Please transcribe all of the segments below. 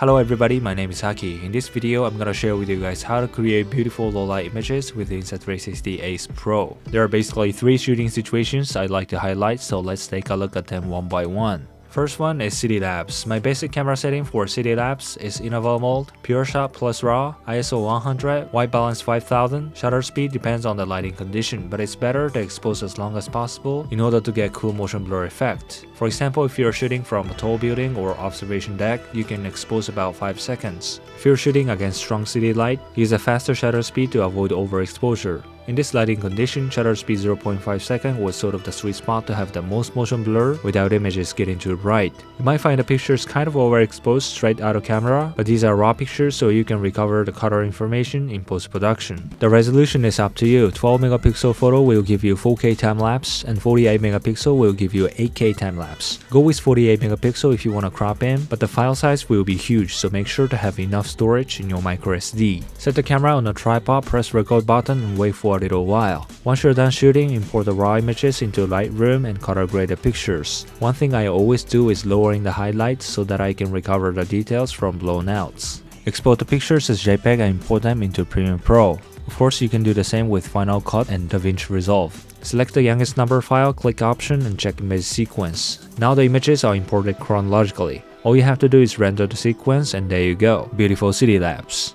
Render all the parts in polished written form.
Hello everybody, my name is Haki. In this video, I'm gonna share with you guys how to create beautiful low-light images with the Insta360 Ace Pro. There are basically 3 shooting situations I'd like to highlight, so let's take a look at them one by one. First one is City Labs. My basic camera setting for City Labs is Interval Mode, Pure Shot plus RAW, ISO 100, White Balance 5000. Shutter speed depends on the lighting condition, but it's better to expose as long as possible in order to get cool motion blur effect. For example, if you're shooting from a tall building or observation deck, you can expose about 5 seconds. If you're shooting against strong city light, use a faster shutter speed to avoid overexposure. In this lighting condition, shutter speed 0.5 seconds was sort of the sweet spot to have the most motion blur without images getting too bright. You might find the pictures kind of overexposed straight out of camera, but these are raw pictures so you can recover the color information in post-production. The resolution is up to you. 12 megapixel photo will give you 4K time-lapse and 48 megapixel will give you 8K time-lapse. Go with 48 megapixel if you want to crop in, but the file size will be huge, so make sure to have enough storage in your microSD. Set the camera on a tripod, press record button and wait for a little while. Once you're done shooting, import the raw images into Lightroom and color grade the pictures. One thing I always do is lowering the highlights so that I can recover the details from blown outs. Export the pictures as JPEG and import them into Premiere Pro. Of course, you can do the same with Final Cut and DaVinci Resolve. Select the youngest number file, click Option and check Image Sequence. Now the images are imported chronologically. All you have to do is render the sequence and there you go. Beautiful City Labs.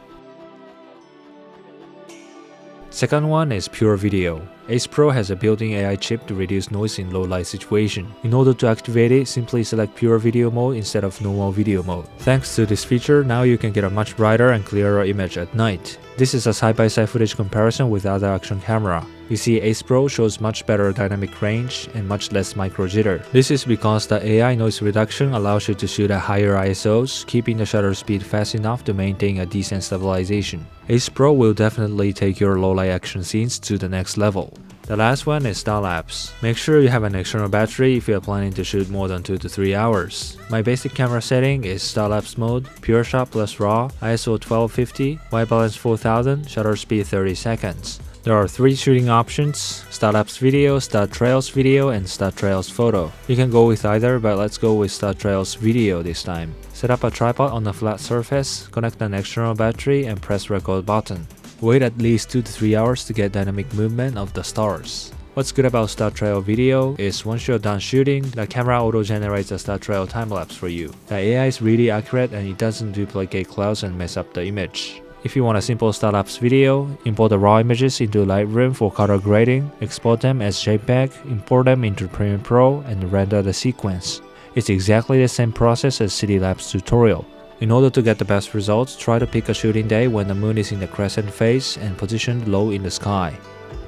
Second one is Pure Video. Ace Pro has a built-in AI chip to reduce noise in low-light situation. In order to activate it, simply select Pure Video mode instead of normal video mode. Thanks to this feature, now you can get a much brighter and clearer image at night. This is a side-by-side footage comparison with other action camera. You see Ace Pro shows much better dynamic range and much less micro jitter. This is because the AI noise reduction allows you to shoot at higher ISOs, keeping the shutter speed fast enough to maintain a decent stabilization. Ace Pro will definitely take your low-light action scenes to the next level. The last one is Star Labs. Make sure you have an external battery if you are planning to shoot more than 2 to 3 hours. My basic camera setting is Star Labs mode, Pure Shot plus RAW, ISO 1250, White Balance 4000, shutter speed 30 seconds. There are 3 shooting options: Star Labs Video, Star Trails Video, and Star Trails Photo. You can go with either, but let's go with Star Trails Video this time. Set up a tripod on a flat surface, connect an external battery, and press record button. Wait at least 2 to 3 hours to get dynamic movement of the stars. What's good about Star Trail Video is once you're done shooting, the camera auto-generates a Star Trail time-lapse for you. The AI is really accurate and it doesn't duplicate clouds and mess up the image. If you want a simple Star Labs video, import the raw images into Lightroom for color grading, export them as JPEG, import them into Premiere Pro, and render the sequence. It's exactly the same process as City Labs tutorial. In order to get the best results, try to pick a shooting day when the moon is in the crescent phase and positioned low in the sky.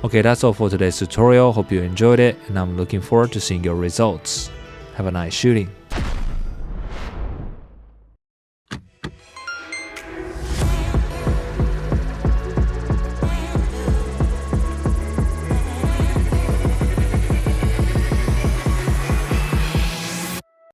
Okay, that's all for today's tutorial. Hope you enjoyed it and I'm looking forward to seeing your results. Have a nice shooting.